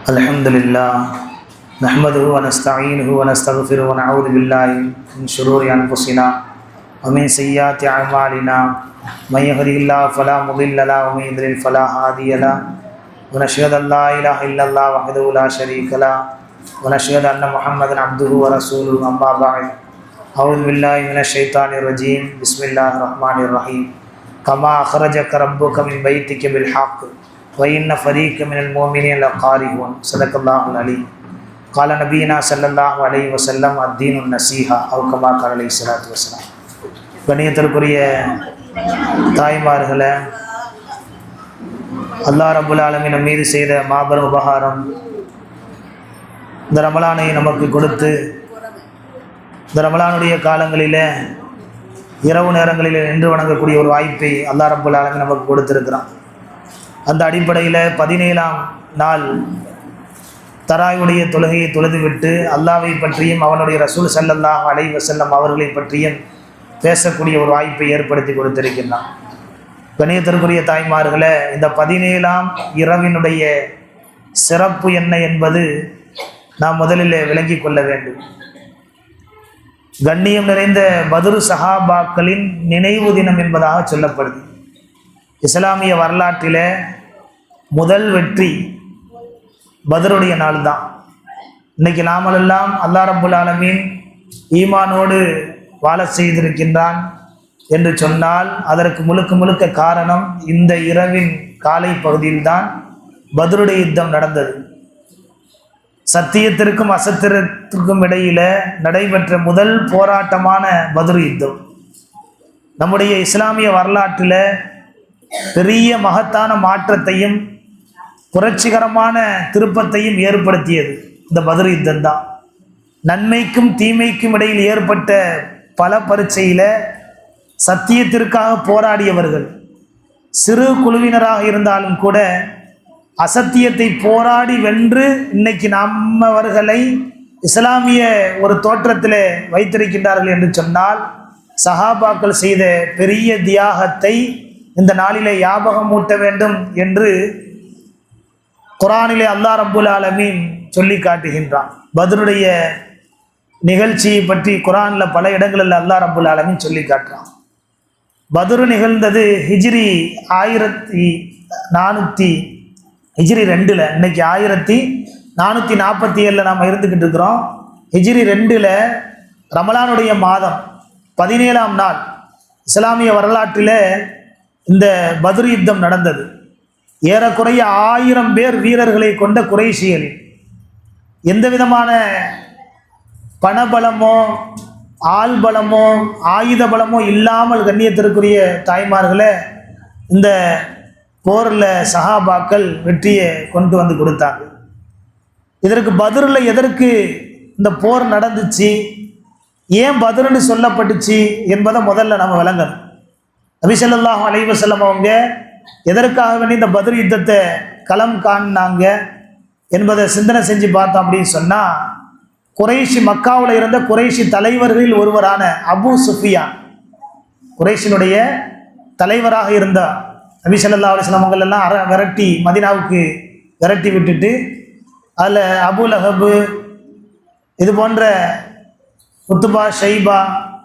الحمد لله نحمده ونستعينه ونستغفره ونعوذ بالله من شرور أنفسنا ومن سيئات أعمالنا من يهده الله فلا مضل له ومن يضلل فلا هادي له ونشهد أن لا إله إلا الله وحده لا شريك له ونشهد أن محمدا عبده ورسوله أما بعد أعوذ بالله من الشيطان الرجيم بسم الله الرحمن الرحيم كما أخرجك ربك من بيتك بالحق وإن فريق من المؤمنين لكارهون صدق الله العليم قال نبينا صلى الله عليه وسلم الدين النصيحة أو كما قال عليه الصلاة والسلام. கண்ணியத்திற்குரிய தாய்மார்களே, அல்லாஹ் ரப்புல் ஆலமீன் நம் மீது செய்த மாபெரும் உபகாரம் இந்த ரமலானை நமக்கு கொடுத்து இந்த ரமலானுடைய காலங்களில் இரவு நேரங்களில் நின்று வணங்கக்கூடிய ஒரு வாய்ப்பை அல்லாஹ் ரப்புல் ஆலமீன் நமக்கு கொடுத்திருக்கிறான். அந்த அடிப்படையில் 17ஆம் நாள் தராயுடைய தொழுகையை தொழுதுவிட்டு அல்லாஹ்வை பற்றியும் அவனுடைய ரசூல் ஸல்லல்லாஹு அலைஹி வஸல்லம் அவர்களை பற்றியும் பேசக்கூடிய ஒரு வாய்ப்பை ஏற்படுத்தி கொடுத்திருக்கின்றான். கண்ணியத்திற்குரிய தாய்மார்களே, இந்த 17ஆம் இரவினுடைய சிறப்பு என்ன என்பது நாம் முதலில் விளங்கி கொள்ள வேண்டும். கண்ணியம் நிறைந்த பத்ரு சஹாபாக்களின் நினைவு தினம் என்பதாக சொல்லப்படுது. இஸ்லாமிய வரலாற்றில் முதல் வெற்றி பத்ருடைய நாள் தான். இன்னைக்கு நாமெல்லாம் அல்லாஹ் ரப்புல் ஆலமீன் ஈமானோடு வாழ செய்திருக்கின்றான் என்று சொன்னால் அதற்கு முழுக்க காரணம் இந்த இரவின் காலை பகுதியில்தான் பத்ருடைய யுத்தம் நடந்தது. சத்தியத்திற்கும் அசத்தியத்திற்கும் இடையில நடைபெற்ற முதல் போராட்டமான பத்ரு யுத்தம் நம்முடைய இஸ்லாமிய வரலாற்றில் பெரிய மகத்தான மாற்றத்தையும் புரட்சிகரமான திருப்பத்தையும் ஏற்படுத்தியது இந்த பத்ரு யுத்தம் தான். நன்மைக்கும் தீமைக்கும் இடையில் ஏற்பட்ட பல பரீட்சையில் சத்தியத்திற்காக போராடியவர்கள் சிறு குழுவினராக இருந்தாலும் கூட அசத்தியத்தை போராடி வென்று இன்னைக்கு நம்மவர்களை இஸ்லாமிய ஒரு தோற்றத்தில் வைத்திருக்கின்றார்கள் என்று சொன்னால் சஹாபாக்கள் செய்த பெரிய தியாகத்தை இந்த நாளிலே ஞாபகம் ஊட்ட வேண்டும் என்று குர்ஆனிலே அல்லாஹ் ரப்புல் ஆலமீன் சொல்லி காட்டுகின்றான். பத்ருடைய நிகழ்ச்சியை பற்றி குர்ஆனில் பல இடங்களில் அல்லாஹ் ரப்புல் ஆலமீன் சொல்லி காட்டுறான். பத்ரு நிகழ்ந்தது ஹிஜ்ரி 1400 ஹிஜ்ரி 2ல். இன்னைக்கு 1447 நாம் இருந்துக்கிட்டு இருக்கிறோம். ஹிஜ்ரி 2ல் ரமலானுடைய மாதம் 17ஆம் நாள் இஸ்லாமிய வரலாற்றில் இந்த பத்ரு யுத்தம் நடந்தது. ஏறக்குறைய 1000 பேர் வீரர்களை கொண்ட குறைஷிகளில் எந்த விதமான பணபலமோ ஆள் பலமோ ஆயுத பலமோ இல்லாமல் கண்ணியத்திற்குரிய தாய்மார்களை இந்த போரில் சஹாபாக்கள் வெற்றியை கொண்டு வந்து கொடுத்தாங்க. இதற்கு பத்ரில் எதற்கு இந்த போர் நடந்துச்சு, ஏன் பத்ருன்னு சொல்லப்பட்டுச்சு என்பதை முதல்ல நம்ம விளங்கணும். நபி ஸல்லல்லாஹு அலைஹி வஸல்லம் அவங்க எதற்காக வேண்டி இந்த பத்ரு யுத்தத்தை களம் காணினாங்க என்பதை சிந்தனை செஞ்சு பார்த்தோம் அப்படின்னு சொன்னால், குறைஷி மக்காவில் இருந்த குறைஷி தலைவர்களில் ஒருவரான அபு சுஃபியான், குறைஷினுடைய தலைவராக இருந்த நபி ஸல்லல்லாஹு அலைஹி வஸல்லம் அவங்களெல்லாம் விரட்டி மதீனாவுக்கு விரட்டி விட்டுட்டு அதில் அபு லஹபு இது போன்ற உத்துபா ஷைபா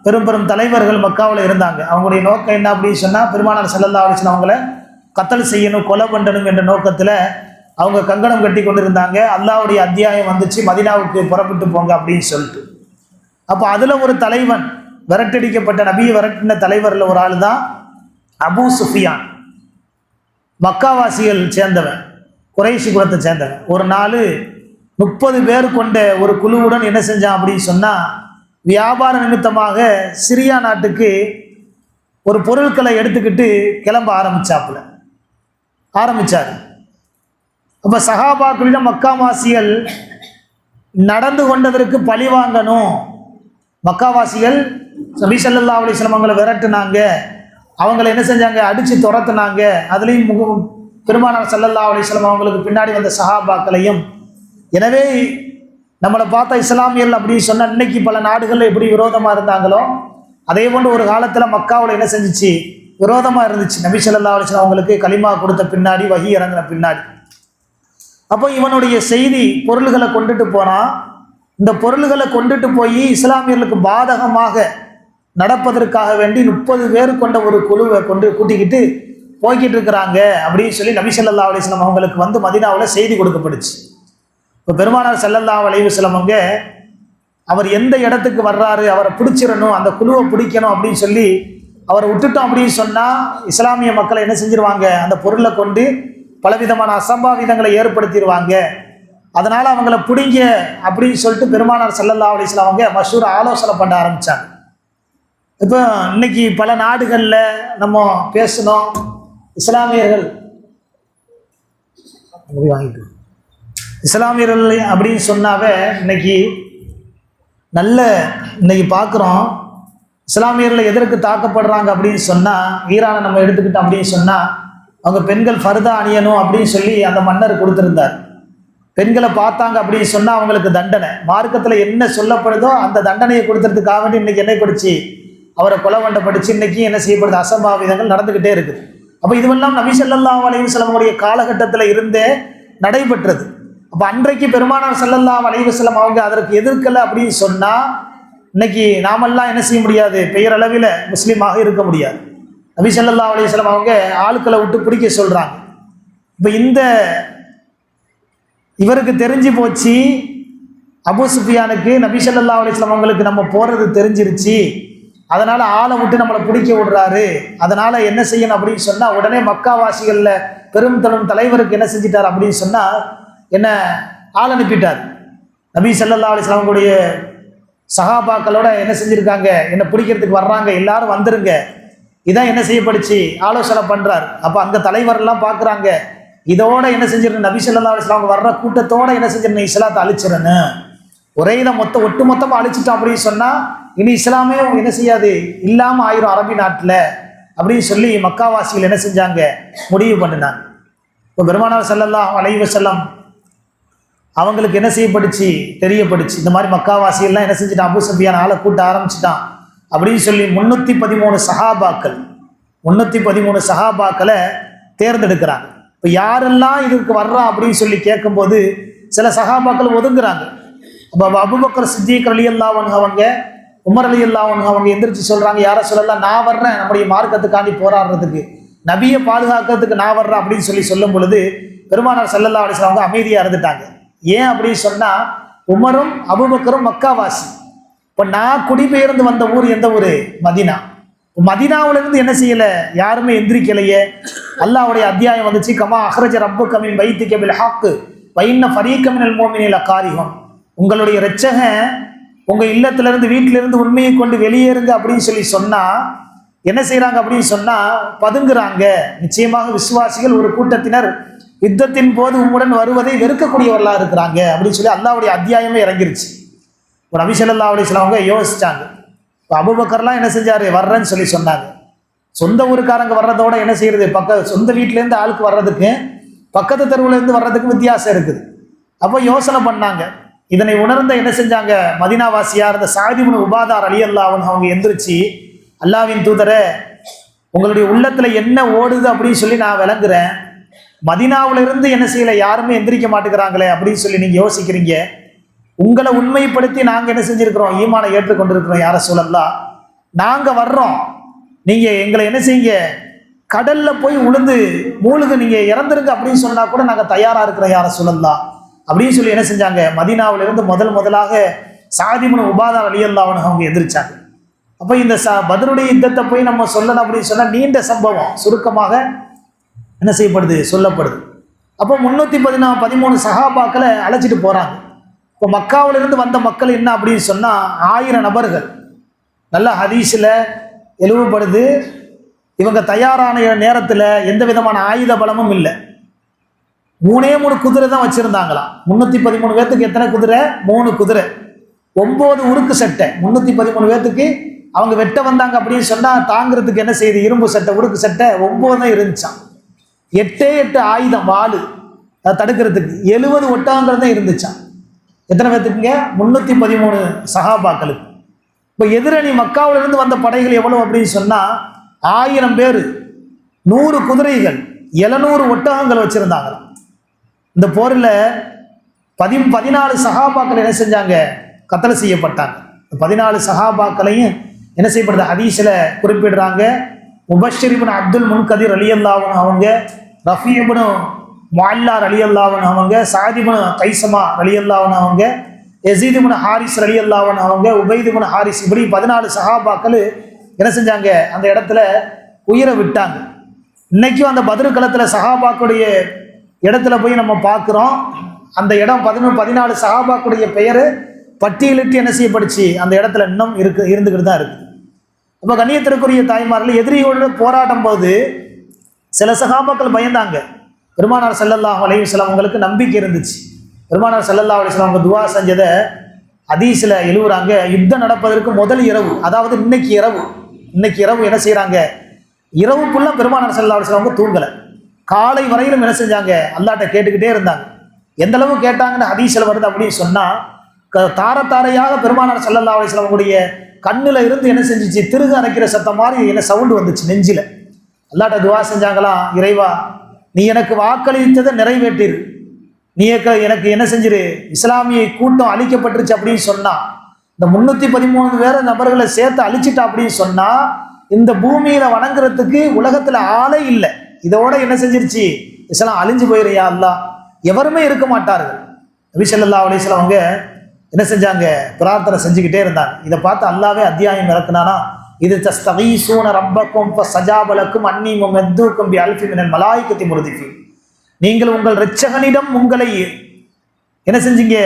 பெரும் தலைவர்கள் மக்காவில் இருந்தாங்க. அவங்களுடைய நோக்கம் என்ன அப்படின்னு சொன்னால், பெருமானார் ஸல்லல்லாஹு அலைஹி வஸல்லம் அவங்கள கத்தல் செய்யணும், கொலை பண்ணணும் என்ற நோக்கத்தில் அவங்க கங்கணம் கட்டி கொண்டு இருந்தாங்க. அல்லாஹ்வுடைய அத்தியாயம் வந்துச்சு, மதீனாவுக்கு புறப்பட்டு போங்க அப்படின்னு சொல்லிட்டு. அப்போ அதில் ஒரு தலைவன், விரட்டடிக்கப்பட்ட நபியை விரட்டின தலைவரில் ஒரு ஆள் தான் அபு சுஃபியான். மக்காவாசிகள் சேர்ந்தவன், குறைஷி குலத்தை சேர்ந்தவன். ஒரு நாள் 30 பேர் கொண்ட ஒரு குழுவுடன் என்ன செஞ்சான் அப்படின்னு சொன்னால், வியாபார நிமித்தமாக சிரியா நாட்டுக்கு ஒரு பொருட்களை எடுத்துக்கிட்டு கிளம்ப ஆரம்பிச்சார். அப்போ சஹாபாக்களிடம் மக்காவாசிகள் நடந்து கொண்டதற்கு பழி வாங்கணும். மக்காவாசிகள் நபி ஸல்லல்லாஹு அலைஹி வஸல்லம் அவங்களை விரட்டுனாங்க, அவங்களை என்ன செஞ்சாங்க, அடித்து துரத்துனாங்க. அதுலேயும் பெருமானார் ஸல்லல்லாஹு அலைஹி வஸல்லம் அவங்களுக்கு பின்னாடி வந்த சஹாபாக்களையும். எனவே நம்மளை பார்த்தா இஸ்லாமியர்கள் அப்படின்னு சொன்னால் இன்னைக்கு பல நாடுகளில் எப்படி விரோதமாக இருந்தாங்களோ அதே போன்று ஒரு காலத்தில் மக்காவில் என்ன செஞ்சிச்சு, விரோதமாக இருந்துச்சு. நபி ஸல்லல்லாஹு அலைஹி வஸல்லம் அவங்களுக்கு கலிமா கொடுத்த பின்னாடி, வஹி இறங்கின பின்னாடி. அப்போ இவனுடைய செய்தி பொருள்களை கொண்டுட்டு போறான். இந்த பொருள்களை கொண்டுட்டு போய் இஸ்லாமியர்களுக்கு பாதகமாக நடப்பதற்காக வேண்டி 30 பேர் கொண்ட ஒரு குழுவை கொண்டு கூட்டிக்கிட்டு போய்கிட்டு இருக்கிறாங்க அப்படின்னு சொல்லி நபி ஸல்லல்லாஹு அலைஹி வஸல்லம் அவங்களுக்கு வந்து மதீனாவில் செய்தி கொடுக்கப்படுச்சு. இப்போ பெருமானார் ஸல்லல்லாஹு அலைஹி வஸல்லம் அவங்க அவர் எந்த இடத்துக்கு வர்றாரு, அவரை பிடிச்சிடணும், அந்த குழுவை பிடிக்கணும் அப்படின்னு சொல்லி அவரை விட்டுட்டோம் அப்படின்னு சொன்னால் இஸ்லாமிய மக்களை என்ன செஞ்சிருவாங்க, அந்த பொருளை கொண்டு பலவிதமான அசம்பாவிதங்களை ஏற்படுத்திடுவாங்க. அதனால் அவங்கள பிடிங்க அப்படின்னு சொல்லிட்டு பெருமானார் ஸல்லல்லாஹு அலைஹி வஸல்லம் அவங்க மஷூர் ஆலோசனை பண்ண ஆரம்பித்தாங்க. இப்போ இன்னைக்கு பல நாடுகளில் நம்ம பேசணும், இஸ்லாமியர்கள் அப்படின்னு சொன்னாவே இன்னைக்கு இன்னைக்கு பார்க்குறோம். இஸ்லாமியர்கள் எதற்கு தாக்கப்படுறாங்க அப்படின்னு சொன்னால், ஈரானை நம்ம எடுத்துக்கிட்டோம் அப்படின்னு சொன்னால் அவங்க பெண்கள் ஃபர்தா அணியணும் அப்படின்னு சொல்லி அந்த மன்னர் கொடுத்துருந்தார். பெண்களை பார்த்தாங்க அப்படின்னு சொன்னால் அவங்களுக்கு தண்டனை, மார்க்கத்தில் என்ன சொல்லப்படுதோ அந்த தண்டனையை கொடுத்துறதுக்காக வேண்டி இன்னைக்கு என்ன படிச்சு அவரை கொலை பண்ணப்பட்டுச்சு. இன்னைக்கு என்ன செய்யப்படுது, அசம்பாவிதங்கள் நடந்துக்கிட்டே இருக்குது. அப்போ இதுவெல்லாம் நபி ஸல்லல்லாஹு அலைஹி வஸல்லம் காலகட்டத்தில் இருந்தே நடைபெற்றது. அப்போ அன்றைக்கு பெருமானார் ஸல்லல்லாஹு அலைஹி வஸல்லம் அவங்க அதற்கு எதிர்க்கலை அப்படின்னு சொன்னால் இன்னைக்கு நாமெல்லாம் என்ன செய்ய முடியாது, பெயரளவில் முஸ்லீமாக இருக்க முடியாது. நபி ஸல்லல்லாஹு அலைஹி வஸல்லம் அவங்க ஆட்களை விட்டு பிடிக்க சொல்கிறாங்க. இப்போ இவருக்கு தெரிஞ்சு போச்சு, அபூ சுஃபியானுக்கு நபி ஸல்லல்லாஹு அலைஹி வஸல்லம் அவங்களுக்கு நம்ம போகிறது தெரிஞ்சிருச்சு, அதனால் ஆளை விட்டு நம்மளை பிடிக்க விடுறாரு. அதனால் என்ன செய்யணும் அப்படின்னு சொன்னால் உடனே மக்காவாசிகளில் பெரும் தலைவருக்கு என்ன செஞ்சிட்டார் அப்படின்னு சொன்னால் என்ன ஆள் அனுப்பிட்டார். நபி ஸல்லல்லாஹு அலைஹி வஸல்லம் அவங்களுடைய சஹாபாக்களோட என்ன செஞ்சுருக்காங்க, என்னை பிடிக்கிறதுக்கு வர்றாங்க, எல்லாரும் வந்துருங்க, இதான் என்ன செய்யப்படுச்சு ஆலோசனை பண்ணுறார். அப்போ அங்கே தலைவரெல்லாம் பார்க்குறாங்க, இதோட என்ன செஞ்சிடணும், நபி ஸல்லல்லாஹு அலைஹி வஸல்லம் வர்ற கூட்டத்தோட என்ன செஞ்சிடணும், இஸ்லாத்தை அழிச்சிடணும். ஒரே இதை ஒட்டுமொத்தமாக அழிச்சிட்டோம் அப்படின்னு சொன்னால் இனி இஸ்லாமே என்ன செய்யாது, இல்லாமல் ஆயிரும் அரபி நாட்டில் அப்படின்னு சொல்லி மக்காவாசிகள் என்ன செஞ்சாங்க, முடிவு பண்ணினாங்க. இப்போ பெருமானார் ஸல்லல்லாஹு அலைஹி வஸல்லம் அவங்களுக்கு என்ன செய்யப்படுச்சு, தெரியப்படுச்சு, இந்த மாதிரி மக்காவாசிகள்லாம் என்ன செஞ்சுட்டான், அபூ சுஃபியான் ஆளை கூட்ட ஆரம்பிச்சிட்டான் அப்படின்னு சொல்லி 313 சஹாபாக்களை தேர்ந்தெடுக்கிறாங்க. இப்போ யாரெல்லாம் இதுக்கு வர்றா அப்படின்னு சொல்லி கேட்கும்போது சில சஹாபாக்கள் ஒதுங்குறாங்க. அப்போ அபூபக்கர் சித்திக் ரலியல்லாஹு அன்ஹு அவங்க, உமர் ரலியல்லாஹு அன்ஹு அவங்க எந்திரிச்சு சொல்கிறாங்க, யாரை சொல்லலாம், நான் வர்றேன் நம்முடைய மார்க்கத்துக்காண்டி போராடுறதுக்கு, நபியை பாதுகாக்கிறதுக்கு நான் வர்றேன் அப்படின்னு சொல்லி சொல்லும் பொழுது பெருமானார் ஸல்லல்லாஹு அலைஹி வஸல்லம் அவங்க அமைதியாக இருந்துட்டாங்க. ஏன் அப்படின்னு சொன்னால் உமரும் அபூபக்கரும் மக்காவாசி. இப்போ நான் குடிபெயர்ந்து வந்த ஊர் எந்த ஊர், மதீனா. மதீனாவிலிருந்து என்ன செய்யலை, யாருமே எந்திரிக்கலையே. அல்லாஹ்வுடைய அத்தியாயம் வந்துச்சு, கமா அஹ்ரஜ ரப்புக மின் பைத்திக பில் ஹக் வ இன்ன ஃபரீக மினல் முஃமினீன லகாரிஹூன், உங்களுடைய இரட்சகன் உங்கள் இல்லத்திலிருந்து வீட்டிலிருந்து உண்மையை கொண்டு வெளியேறுங்க அப்படின்னு சொல்லி சொன்னால் என்ன செய்கிறாங்க அப்படின்னு சொன்னால் பதுங்குறாங்க. நிச்சயமாக விசுவாசிகள் ஒரு கூட்டத்தினர் யுத்தத்தின் போது உம்முடன் வருவதை வெறுக்கக்கூடியவர்களாக இருக்கிறாங்க அப்படின்னு சொல்லி அல்லாஹ்வுடைய அத்தியாயமே இறங்கிருச்சு. இப்போ நபி ஸல்லல்லாஹு அலைஹி வஸல்லம் அவங்க யோசிச்சாங்க. இப்போ அபூபக்கர்லாம் என்ன செஞ்சார், வர்றேன்னு சொல்லி சொன்னாங்க. சொந்த ஊருக்காரங்க வர்றதோட என்ன செய்யறது, சொந்த வீட்டிலேருந்து ஆளுக்கு வர்றதுக்கு பக்கத்து தெருவுலேருந்து வர்றதுக்கு வித்தியாசம் இருக்குது. அப்போ யோசனை பண்ணாங்க. இதனை உணர்ந்த என்ன செஞ்சாங்க, மதீனாவாசியா இருந்த சஅத் இப்னு உபாதா ரலியல்லாஹு அன்ஹு அவங்க எந்திரிச்சு, அல்லாஹ்வின் தூதரே, உங்களுடைய உள்ளத்துல என்ன ஓடுது அப்படின்னு சொல்லி நான் விளங்குறேன், மதீனாவிலிருந்து என்ன செய்யலை, யாருமே எந்திரிக்க மாட்டேங்கிறாங்களே அப்படின்னு சொல்லி நீங்கள் யோசிக்கிறீங்க. உங்களை உண்மைப்படுத்தி நாங்கள் என்ன செஞ்சுருக்கிறோம், ஈமானை ஏற்றுக்கொண்டிருக்கிறோம் யார சொல்லலாம். நாங்கள் வர்றோம், நீங்கள் எங்களை என்ன செய்யுங்க, கடலில் போய் உளுந்து மூழ்கு, நீங்கள் இறந்துருங்க அப்படின்னு சொன்னால் கூட நாங்கள் தயாராக இருக்கிறோம் யார சொல்லலாம் அப்படின்னு சொல்லி என்ன செஞ்சாங்க, மதீனாவிலிருந்து முதலாக சஅத் இப்னு உபாதா ரலியல்லாஹு அன்ஹு அவங்க எந்திரிச்சாங்க. அப்போ இந்த பத்ருடைய யுத்தத்தை போய் நம்ம சொல்லணும் அப்படின்னு சொன்னால் நீண்ட சம்பவம், சுருக்கமாக என்ன செய்யப்படுது, சொல்லப்படுது. அப்போ 313 சஹாபாக்களை அழைச்சிட்டு போகிறாங்க. இப்போ மக்காவிலிருந்து வந்த மக்கள் என்ன அப்படின்னு சொன்னால் 1000 நபர்கள். நல்ல ஹதீஸில் எழுவப்படுது, இவங்க தயாரான நேரத்தில் எந்த விதமான ஆயுத பலமும் இல்லை, 3 குதிரை தான் வச்சுருந்தாங்களாம். 313 பேர்த்துக்கு எத்தனை குதிரை, 3 குதிரை, 9 உருக்கு சட்டை. 313 பேர்த்துக்கு அவங்க வெட்ட வந்தாங்க அப்படின்னு சொன்னால் தாங்கிறதுக்கு என்ன செய்யுது, இரும்பு சட்டை, உருக்கு சட்டை 9 தான் இருந்துச்சான். 8 ஆயுதம், வாள், அதை தடுக்கிறதுக்கு 70 ஒட்டகங்கள் தான் இருந்துச்சான். எத்தனை பேர்த்துக்குங்க, 313 சஹாபாக்களுக்கு. இப்போ எதிரணி மக்காவிலிருந்து வந்த படைகள் எவ்வளவு அப்படின்னு சொன்னால் 1000 பேர், 100 குதிரைகள், 700 ஒட்டகங்கள் வச்சுருந்தாங்களாம். இந்த போரில் 14 சஹாபாக்கள் என்ன செஞ்சாங்க, கத்தலை செய்யப்பட்டாங்க. 14 சஹாபாக்களையும் என்ன செய்யப்படுது, ஹதீஸில் குறிப்பிடுறாங்க. முபஷிர் இப்னு அப்துல் முன்கதிர் ரலியல்லாஹு அன்ஹு அவங்க, ரஃபி இப்னு முஅல்லா ரலியல்லாஹு அன்ஹு அவங்க, சஅத் இப்னு கைஸமா ரலியல்லாஹு அன்ஹு அவங்க, யஸீத் இப்னு ஹாரிஸ் ரலியல்லாஹு அன்ஹு அவங்க, உபைத் இப்னு ஹாரிஸ், இப்படி 14 சஹாபாக்கள் என்ன செஞ்சாங்க, அந்த இடத்துல உயிரை விட்டாங்க. இன்னைக்கும் அந்த பத்ர் களத்தில் சஹாபாக்குடைய இடத்துல போய் நம்ம பார்க்குறோம். அந்த இடம் 14 சஹாபாக்குடைய பெயர் பட்டியலிட்டு என்ன செய்யப்படுச்சு, அந்த இடத்துல இன்னும் இருந்துக்கிட்டு தான் இருக்குது. அப்போ கண்ணியத்திற்குரிய தாய்மார்கள், எதிரியோடு போராட்டும் போது சில சஹாபாக்கள் பயந்தாங்க. பெருமானார் ஸல்லல்லாஹு அலைஹி வஸல்லம் அவங்களுக்கு நம்பிக்கை இருந்துச்சு. பெருமானார் ஸல்லல்லாஹு அலைஹி வஸல்லம் அவங்க துவா செஞ்சதை ஹதீஸில் எழுவுறாங்க. யுத்தம் நடப்பதற்கு முதல் இரவு, அதாவது இன்னைக்கு இரவு என்ன செய்கிறாங்க, இரவுக்குள்ள பெருமானார் ஸல்லல்லாஹு அலைஹி வஸல்லம் அவங்க தூங்கலை. காலை வரையிலும் என்ன செஞ்சாங்க, அல்லாஹ்ட்ட கேட்டுக்கிட்டே இருந்தாங்க. எந்த அளவு கேட்டாங்கன்னு ஹதீஸில் வருது அப்படின்னு சொன்னால், தாரையாக பெருமானார் ஸல்லல்லாஹு அலைஹி வஸல்லம் அவங்களுடைய கண்ணில் இருந்து என்ன செஞ்சிச்சு, திருகு அரைக்கிற சத்தம் மாதிரி என்ன சவுண்டு வந்துச்சு நெஞ்சில். அல்லாஹ்ட்ட துவா செஞ்சாங்களாம், இறைவா நீ எனக்கு வாக்களித்ததை நிறைவேற்றிரு, நீ எனக்கு என்ன செஞ்சிரு, இஸ்லாமிய கூட்டம் அழிக்கப்பட்டுருச்சு அப்படின்னு சொன்னா, இந்த 313 நபர்களை சேர்த்து அழிச்சிட்டா அப்படின்னு சொன்னா, இந்த பூமியில வணங்குறதுக்கு உலகத்துல ஆளே இல்லை, இதோட என்ன செஞ்சிருச்சு, இஸ்லாம் அழிஞ்சு போயிரு யா அல்லாஹ், எவருமே இருக்க மாட்டார்கள். நபி ஸல்லல்லாஹு அலைஹி வஸல்லம் அவங்க என்ன செஞ்சாங்க, பிரார்த்தனை செஞ்சுக்கிட்டே இருந்தாங்க. இதை பார்த்து அல்லாவே அத்தியாயம் இறக்குனானா, இது தஸ்தகீஸூன ரப்பக்கும் ஃபஸஜாப லக்கும் அன்னீ முமத்தூக்கும் பிஅல்ஃபி மினல் மலாயிகத்தி முர்திஃபீன். நீங்கள் உங்கள் இரட்சகனிடம் உங்களை என்ன செஞ்சீங்க,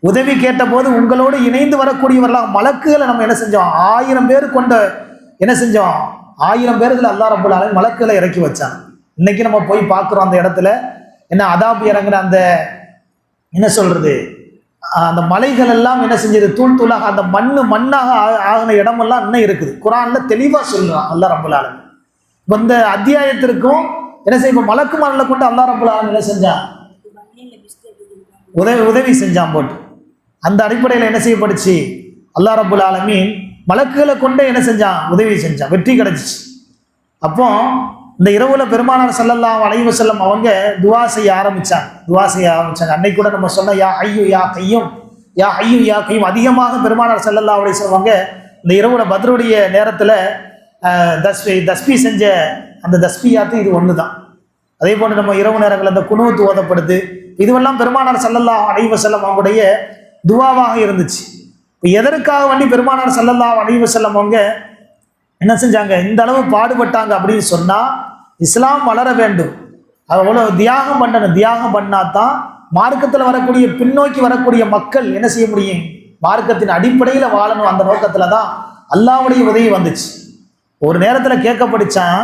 உதவி கேட்டபோது உங்களோடு இணைந்து வரக்கூடியவர்களாக மலக்குகளை நம்ம என்ன செஞ்சோம், 1000 பேர் கொண்ட என்ன செஞ்சோம், 1000 பேர்கள் அல்லாஹ் ரப்பல் ஆலமீன் மலக்குகளை இறக்கி வச்சான். இன்னைக்கு நம்ம போய் பார்க்குறோம், அந்த இடத்துல என்ன அதாப் இறங்குற அந்த என்ன சொல்றது, அந்த மலைகள் எல்லாம் என்ன செஞ்சது, தூள் தூளாக அந்த மண்ணாக ஆகின இடமெல்லாம் இன்னும் இருக்குது. குர்ஆன்ல தெளிவா சொல்றான் அல்லாஹ் ரப்பல் ஆலமீன். இந்த அத்தியாயத்திற்கும் என்ன செய்ய, மலக்கு மணலை கொண்டு அல்லாஹ் ரப்பல் ஆலமீன் என்ன செஞ்சான், உதவி செஞ்சான் போட்டு. அந்த அடிப்படையில் என்ன செய்யப்படுச்சு, அல்லாஹ் ரப்பல் ஆலமீன் மலக்குகளை கொண்டு என்ன செஞ்சான், உதவி செஞ்சான், வெற்றி கிடைச்சிச்சு. அப்போ இந்த இரவுல பெருமானார் ஸல்லல்லாஹு அலைஹி வஸல்லம் அவங்க துவா செய்ய ஆரம்பிச்சாங்க. அன்னைக்கு கூட நம்ம சொன்ன யா ஹய்யு யா கையும், யா ஹய்யு யா கையும் அதிகமாக பெருமானார் ஸல்லல்லாஹு அலைஹி வஸல்லம் அவங்க இந்த இரவுல பத்ருடைய நேரத்தில் தஸ்பி செஞ்ச அந்த தஸ்பியாத்து இது ஒன்று தான். அதே போன்று நம்ம இரவு நேரங்கள் அந்த குனூத் ஓதப்படுது, இதுவெல்லாம் பெருமானார் ஸல்லல்லாஹு அலைஹி வஸல்லம் அவங்களுடைய துவாவாக இருந்துச்சு. இப்போ எதற்காக வேண்டி பெருமானார் ஸல்லல்லாஹு அலைஹி வஸல்லம் அவங்க என்ன செஞ்சாங்க, இந்த அளவு பாடுபட்டாங்க அப்படின்னு சொன்னா, இஸ்லாம் வளர வேண்டும், அவ்வளோ தியாகம் பண்ணணும். தியாகம் பண்ணாதான் மார்க்கத்தில் வரக்கூடிய பின்னோக்கி வரக்கூடிய மக்கள் என்ன செய்ய முடியும், மார்க்கத்தின் அடிப்படையில் வாழணும். அந்த நோக்கத்துல தான் அல்லாஹ்வுடைய உதவி வந்துச்சு. ஒரு நேரத்தில் கேட்கப்படிச்சான்,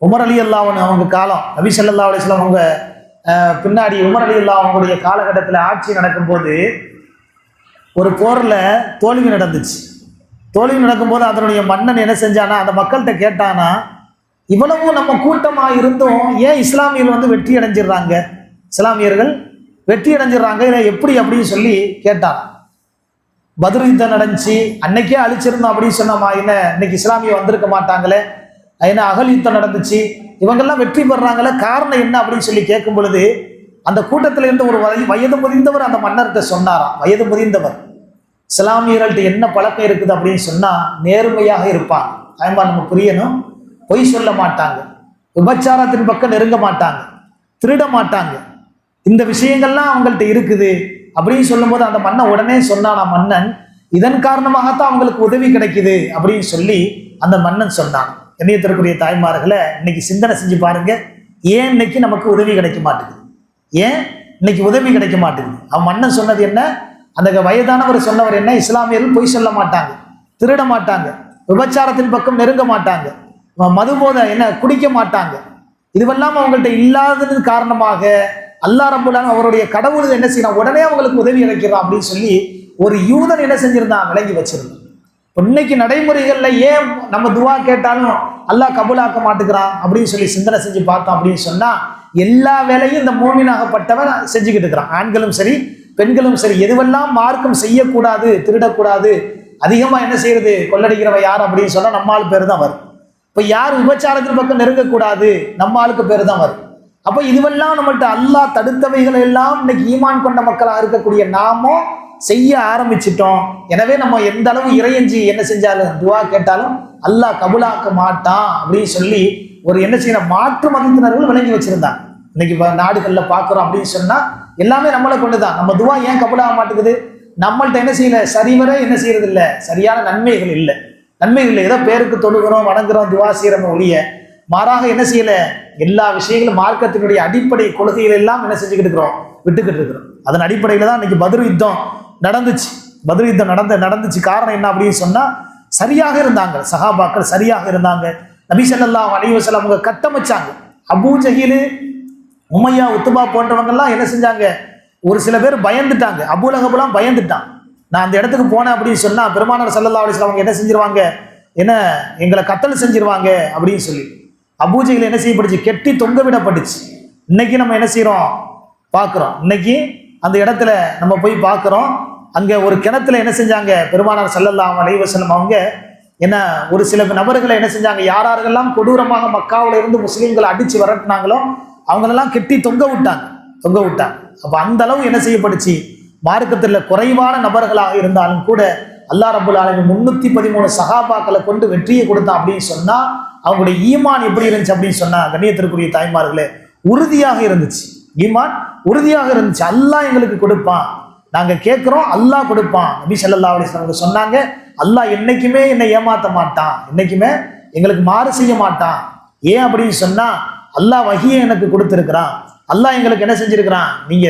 உமர் ரலியல்லாஹு அன்ஹு அவங்க காலம், நபி ஸல்லல்லாஹு அலைஹி வஸல்லம் அவங்க பின்னாடி உமர் ரலியல்லாஹு அவங்களுடைய காலகட்டத்தில் ஆட்சி நடக்கும்போது ஒரு போரில் தோல்வி நடந்துச்சு. தோல்வி நடக்கும்போது அதனுடைய மன்னன் என்ன செஞ்சானா, அந்த மக்கள்கிட்ட கேட்டானா, இவ்வளவு நம்ம கூட்டமாக இருந்தும் ஏன் இஸ்லாமியர்கள் வெற்றி அடைஞ்சிடுறாங்க, இஸ்லாமியர்கள் வெற்றி அடைஞ்சிடுறாங்க, இதை எப்படி அப்படின்னு சொல்லி கேட்டான். பத்ர் யுத்தம் நடந்துச்சு, அன்னைக்கே அழிச்சிருந்தோம் அப்படின்னு சொன்னோமா, என்ன இன்னைக்கு இஸ்லாமிய வந்திருக்க மாட்டாங்களே, ஏன்னா அகல் யுத்தம் நடந்துச்சு, இவங்கெல்லாம் வெற்றி பெறாங்களே, காரணம் என்ன அப்படின்னு சொல்லி கேட்கும் பொழுது, அந்த கூட்டத்தில் இருந்து ஒரு வயது முதிர்ந்தவர் அந்த மன்னர்கிட்ட சொன்னாராம். வயது முதிர்ந்தவர், இஸ்லாமியர்கள்ட்ட என்ன பழக்கம் இருக்குது அப்படின்னு சொன்னா, நேர்மையாக இருப்பாங்க, அதன்பா நம்ம புரியணும், பொய் சொல்ல மாட்டாங்க, விபச்சாரத்தின் பக்கம் நெருங்க மாட்டாங்க, திருட மாட்டாங்க, இந்த விஷயங்கள்லாம் அவங்கள்ட்ட இருக்குது அப்படின்னு சொல்லும்போது அந்த மன்னன் உடனே சொன்னானா, மன்னன் இதன் காரணமாகத்தான் அவங்களுக்கு உதவி கிடைக்குது அப்படின்னு சொல்லி அந்த மன்னன் சொன்னான். கண்ணியத்திற்குரிய தாய்மார்களை இன்னைக்கு சிந்தனை செஞ்சு பாருங்க, ஏன் இன்னைக்கு நமக்கு உதவி கிடைக்க மாட்டேங்குது, ஏன் இன்னைக்கு உதவி கிடைக்க மாட்டேங்குது. அவன் மன்னன் சொன்னது என்ன, அந்த வயதானவர் சொன்னவர் என்ன, இஸ்லாமியர்கள் பொய் சொல்ல மாட்டாங்க, திருட மாட்டாங்க, விபச்சாரத்தின் பக்கம் நெருங்க மாட்டாங்க, மதுபோத என்ன குடிக்க மாட்டாங்க, இதுவெல்லாம் அவங்கள்ட்ட இல்லாதது காரணமாக அல்லாஹ் ரப்பல் ஆலமீன் அவருடைய கடவுள் என்ன செய்யணும், உடனே அவங்களுக்கு உதவி கிடைக்கிறான் அப்படின்னு சொல்லி ஒரு யூதன் என்ன செஞ்சிருந்தான், விளங்கி வச்சிருந்தான். இன்னைக்கு நடைமுறைகளில் ஏன் நம்ம துவா கேட்டாலும் அல்லாஹ் கபூலாக்க மாட்டுக்கிறான் அப்படின்னு சொல்லி சிந்தனை செஞ்சு பார்த்தோம் அப்படின்னு சொன்னா, எல்லா வேலையும் இந்த மோமினாகப்பட்டவன் செஞ்சுக்கிட்டு இருக்கிறான். ஆண்களும் சரி பெண்களும் சரி, எதுவெல்லாம் மார்க்கம் செய்யக்கூடாது, திருடக்கூடாது, அதிகமா என்ன செய்யறது, கொள்ளடிக்கிறவ யார் அப்படின்னு சொன்னா நம்ம ஆள் பேர் தான் வரும். இப்போ யார் விபச்சாரத்தின் பக்கம் நெருங்கக்கூடாது, நம்ம ஆளுக்கு பேர் தான் வரும். அப்போ இதுவெல்லாம் நம்மள்ட்ட அல்லாஹ் தடுத்தவைகள் எல்லாம் இன்னைக்கு ஈமான் கொண்ட மக்களாக இருக்கக்கூடிய நாமும் செய்ய ஆரம்பிச்சிட்டோம். எனவே நம்ம எந்த அளவு இறையஞ்சி என்ன செஞ்சாலும் துவா கேட்டாலும் அல்லாஹ் கபூலாக்க மாட்டான் அப்படின்னு சொல்லி ஒரு என்ன செய்யற மாற்று மதத்தினர்கள் விளங்கி வச்சிருந்தாங்க. இன்னைக்கு நாடுகள்ல பாக்குறோம் அப்படின்னு சொன்னா எல்லாமே நம்மளை கொண்டுதான். நம்ம துவா ஏன் கபூலாக மாட்டேங்குது? நம்மள்ட்ட என்ன செய்யல, சரிவர என்ன செய்யறது இல்லை, சரியான நன்மைகள் இல்லை. நன்மைகள் இல்லை, ஏதோ பேருக்கு தொழுகிறோம், வணங்குறோம், துவா செய்யறோம் ஒழிய மாறாக என்ன செய்யல, எல்லா விஷயங்களும் மார்க்கத்தினுடைய அடிப்படை கொள்கைகள் எல்லாம் என்ன செஞ்சுக்கிட்டு இருக்கிறோம், விட்டுக்கிட்டு இருக்கிறோம். அதன் அடிப்படையில தான் இன்னைக்கு பத்ர் யுத்தம் நடந்துச்சு. பத்ர் யுத்தம் நடந்துச்சு. காரணம் என்ன அப்படின்னு சொன்னா, சரியாக இருந்தாங்க சஹாபாக்கள், சரியாக இருந்தாங்க. நபி ஸல்லல்லாஹு அலைஹி வஸல்லம் அவங்க கட்டமைச்சாங்க. அபூ ஜஹீல், உமையா, உத்துபா போன்றவங்க எல்லாம் என்ன செஞ்சாங்க, ஒரு சில பேர் பயந்துட்டாங்க. அபூ லஹப்லாம் பயந்துட்டான். நான் அந்த இடத்துக்கு போனேன் அப்படின்னு சொன்னா பெருமானார் ஸல்லல்லாஹு அலைஹி வஸல்லம் அவங்க என்ன செஞ்சிருவாங்க, என்ன எங்களை கத்தல் செஞ்சிருவாங்க அப்படின்னு சொல்லி அபூ ஜஹீல் என்ன செய்யப்பட்டுச்சு, கெட்டி தொங்க விடப்பட்டுச்சு. இன்னைக்கு நம்ம என்ன செய்யறோம் பார்க்கிறோம். இன்னைக்கு அந்த இடத்துல நம்ம போய் பார்க்கிறோம். அங்க ஒரு கிணத்துல என்ன செஞ்சாங்க, பெருமானார் ஸல்லல்லாஹு அலைஹி வஸல்லம் அவங்க என்ன ஒரு சில நபர்களை என்ன செஞ்சாங்க, யாரெல்லாம் கொடூரமாக மக்காவில இருந்து முஸ்லீம்களை அடிச்சு விரட்டினாங்களோ அவங்களெல்லாம் கெட்டி தொங்க விட்டாங்க. அப்ப அந்த அளவு என்ன செய்யப்பட்டுச்சு, மார்க்கத்தில் குறைவான நபர்களாக இருந்தாலும் கூட அல்லாஹ் ரப்பல் ஆலமீன் 313 சஹாபாக்களை கொண்டு வெற்றியை கொடுத்தான் அப்படின்னு சொன்னா அவங்களுடைய ஈமான் எப்படி இருந்துச்சு அப்படின்னு சொன்னா, கண்ணியத்திற்குரிய தாய்மார்களே, உறுதியாக இருந்துச்சு. ஈமான் உறுதியாக இருந்துச்சு. அல்லாஹ் எங்களுக்கு கொடுப்பான், நாங்க கேட்கிறோம், அல்லாஹ் கொடுப்பான். நபி ஸல்லல்லாஹு அலைஹி வஸல்லம் சொன்னாங்க, அல்லாஹ் என்னைக்குமே என்னை ஏமாத்த மாட்டான், என்னைக்குமே எங்களுக்கு மாறு செய்ய மாட்டான். ஏன் அப்படின்னு சொன்னா, அல்லாஹ் வஹியை எனக்கு கொடுத்திருக்கிறான், அல்லாஹ் எங்களுக்கு என்ன செஞ்சிருக்கிறான், நீங்க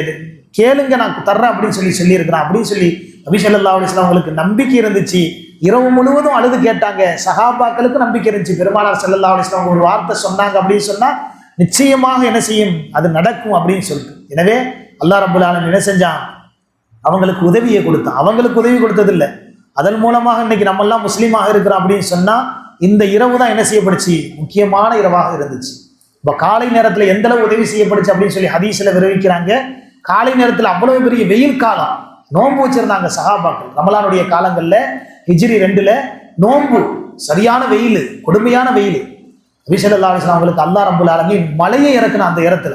கேளுங்க நான் தர்றேன் அப்படின்னு சொல்லியிருக்கிறான் அப்படின்னு சொல்லி நபி ஸல்லல்லாஹு அலைஹி வஸல்லம் அவங்களுக்கு நம்பிக்கை இருந்துச்சு. இரவு முழுவதும் அழுது கேட்டாங்க. சஹாபாக்களுக்கு நம்பிக்கை இருந்துச்சு. பெருமானார் ஸல்லல்லாஹு அலைஹி வஸல்லம் ஒரு வார்த்தை சொன்னாங்க அப்படின்னு சொன்னா நிச்சயமாக என்ன செய்யும், அது நடக்கும் அப்படின்னு சொல்லிட்டு. எனவே அல்லாஹ் ரப்பல் ஆலமீன் என்ன செஞ்சான், அவங்களுக்கு உதவியை கொடுத்தான். அவங்களுக்கு உதவி கொடுத்தது இல்லை, அதன் மூலமாக இன்னைக்கு நம்ம எல்லாம் முஸ்லீமாக இருக்கிறோம் அப்படின்னு சொன்னா இந்த இரவு தான் என்ன செய்யப்படுச்சு, முக்கியமான இரவாக இருந்துச்சு. இப்போ காலை நேரத்துல எந்த அளவு உதவி செய்யப்படுச்சு அப்படின்னு சொல்லி ஹதீஸ்ல விவரிக்கிறாங்க. காலை நேரத்துல அவ்வளவு பெரிய வெயில் காலம், நோன்பு வச்சிருந்தாங்க சஹாபாக்கள். ரமலானுடைய காலங்கள்ல ஹிஜ்ரி 2ல நோன்பு, சரியான வெயில், கொடுமையான வெயில். நபி ஸல்லல்லாஹு அலைஹி வஸல்லம் அவங்களுக்கு அல்லாஹ் ரப்பல் ஆலமீன் மலையை இறக்குன. அந்த இடத்துல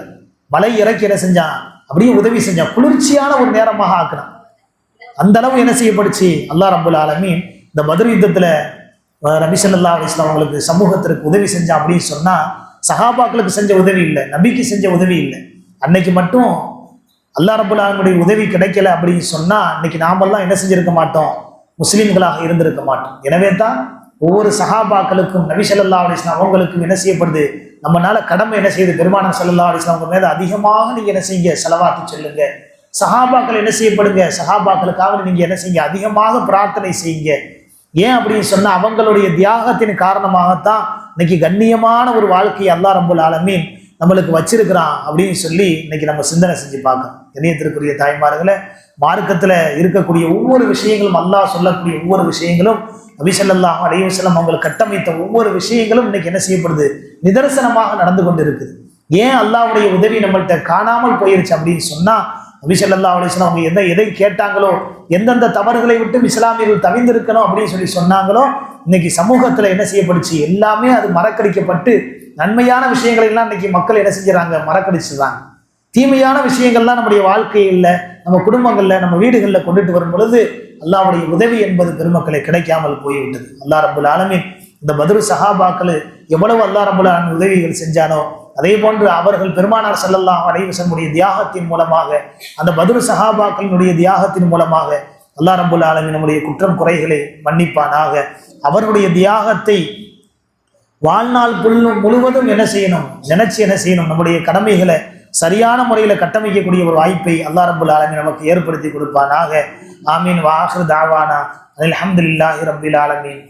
மலை இறக்கி என்ன செஞ்சான், அப்படியே உதவி செஞ்சான், குளிர்ச்சியான ஒரு நேரமாக ஆக்கினான். அந்த அளவு என்ன செய்யப்படுச்சு, அல்லாஹ் ரப்பல் ஆலமீன் இந்த பத்ர் யுத்தத்துல நபி ஸல்லல்லாஹு அலைஹி வஸல்லம் அவங்களுக்கு சமூகத்திற்கு உதவி செஞ்சான் அப்படின்னு சொன்னா சஹாபாக்களுக்கு செஞ்ச உதவி இல்லை, நபிக்கு செஞ்ச உதவி இல்லை. அன்னைக்கு மட்டும் அல்லாஹ் ரப்பல் ஆலமீனுடைய உதவி கிடைக்கல அப்படின்னு சொன்னா இன்னைக்கு நாமெல்லாம் என்ன செஞ்சிருக்க மாட்டோம், முஸ்லிம்களாக இருந்திருக்க மாட்டோம். எனவே தான் ஒவ்வொரு சஹாபாக்களுக்கும் நபி ஸல்லல்லாஹு அலைஹி வஸல்லம் அவங்களுக்கும் என்ன செய்யப்படுது, நம்மளால கடமை என்ன செய்யுது, பெருமானார் ஸல்லல்லாஹு அலைஹி வஸல்லம் அவங்க மேல அதிகமாக நீங்க என்ன செய்யுங்க, ஸலவாத்து சொல்லுங்க. சஹாபாக்கள் என்ன செய்யப்படுங்க, சஹாபாக்களுக்காக நீங்க என்ன செய்யுங்க, அதிகமாக பிரார்த்தனை செய்யுங்க. ஏன் அப்படின்னு சொன்னா அவங்களுடைய தியாகத்தின் காரணமாகத்தான் இன்னைக்கு கண்ணியமான ஒரு வாழ்க்கையை அல்லாஹ் ரப்பல் ஆலமீன் நம்மளுக்கு வச்சிருக்கிறான் அப்படின்னு சொல்லி இன்னைக்கு நம்ம சிந்தனை செஞ்சு பார்க்கணும். கண்ணியத்திற்குரிய தாய்மார்களே, மார்க்கத்துல இருக்கக்கூடிய ஒவ்வொரு விஷயங்களும், அல்லாஹ் சொல்லக்கூடிய ஒவ்வொரு விஷயங்களும், நபி ஸல்லல்லாஹு அலைஹி வஸல்லம் அவங்களுக்கு கட்டமைத்த ஒவ்வொரு விஷயங்களும் இன்னைக்கு என்ன செய்யப்படுது, நிதர்சனமாக நடந்து கொண்டு இருக்குது. ஏன் அல்லாஹ்வுடைய உதவி நம்மள்கிட்ட காணாமல் போயிருச்சு அப்படின்னு சொன்னா, நபி ஸல்லல்லாஹு அலைஹி வஸல்லம் அவங்க எதை கேட்டாங்களோ, எந்தெந்த தவறுகளை விட்டு இஸ்லாமியர்கள் தவிர்ந்திருக்கணும் அப்படின்னு சொல்லி சொன்னாங்களோ, இன்னைக்கு சமூகத்துல என்ன செய்யப்படுச்சு, எல்லாமே அது மறக்கடிக்கப்பட்டு நன்மையான விஷயங்களை எல்லாம் இன்னைக்கு மக்கள் என்ன செஞ்சுறாங்க, மறக்கடிச்சுதான். தீமையான விஷயங்கள்லாம் நம்முடைய வாழ்க்கையில், நம்ம குடும்பங்கள்ல, நம்ம வீடுகளில் கொண்டுட்டு வரும் பொழுது அல்லாஹ்வுடைய உதவி என்பது பெருமக்களை கிடைக்காமல் போய்விட்டது. அல்லாஹ் ரப்பல் ஆலமீன் இந்த பத்ரு சஹாபாக்கள் எவ்வளவு அல்லாஹ் ரப்பல் ஆலமீன் உதவிகள் செஞ்சானோ அதே போன்று அவர்கள் பெருமானார் ஸல்லல்லாஹு அலைஹி வஸல்லம் தியாகத்தின் மூலமாக, அந்த பத்ரு சஹாபாக்களினுடைய தியாகத்தின் மூலமாக அல்லாஹ் ரப்பல் ஆலமீன் நம்முடைய குற்றம் குறைகளை மன்னிப்பானாக. அவர்களுடைய தியாகத்தை வாழ்நாள் முழுவதும் என்ன செய்யணும், நினைச்சு என்ன செய்யணும், நம்முடைய கடமைகளை சரியான முறையில் கட்டமைக்கக்கூடிய ஒரு வாய்ப்பை அல்லாஹ் ரப்பல் ஆலமீன் நமக்கு ஏற்படுத்தி கொடுப்பானாக. ஆமீன். வ ஆகிரு தாவானா அல்ஹம்துலில்லாஹி ரப்பில் ஆலமீன்.